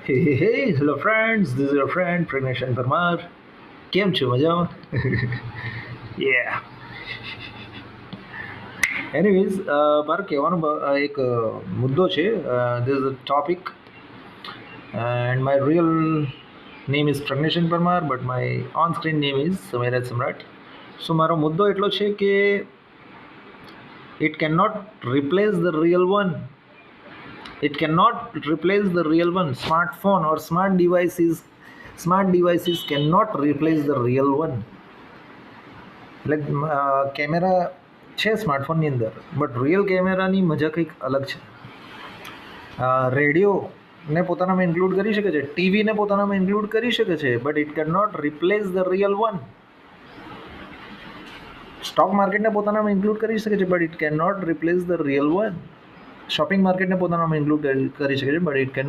Hey, hello friends, this is your friend Pragneshan Parmar. કેમ છો મજામાં? Yeah. Anyways, મારો કહેવાનો એક મુદ્દો છે. This is a topic and my real name is Pragneshan Parmar but my on-screen name is Samiraj Samrat. So મારો મુદ્દો એટલો છે કે it cannot replace the real one. It cannot replace the real one. Smartphone or smart devices cannot replace the real one. Like camera છે સ્માર્ટફોનની અંદર, but real કેમેરાની મજા કંઈક અલગ છે. રેડિયોને પોતાનામાં ઇન્ક્લુડ કરી શકે છે, ટીવીને પોતાનામાં ઇન્ક્લુડ કરી શકે છે, but it can not replace the real one. Stock માર્કેટને પોતાનામાં ઇન્ક્લુડ કરી શકે છે, but it can not replace the real one. Shopping માર્કેટને પોતાનામાં ઇન્ક્લુડ કરી શકે છે, બટ ઇટ કેન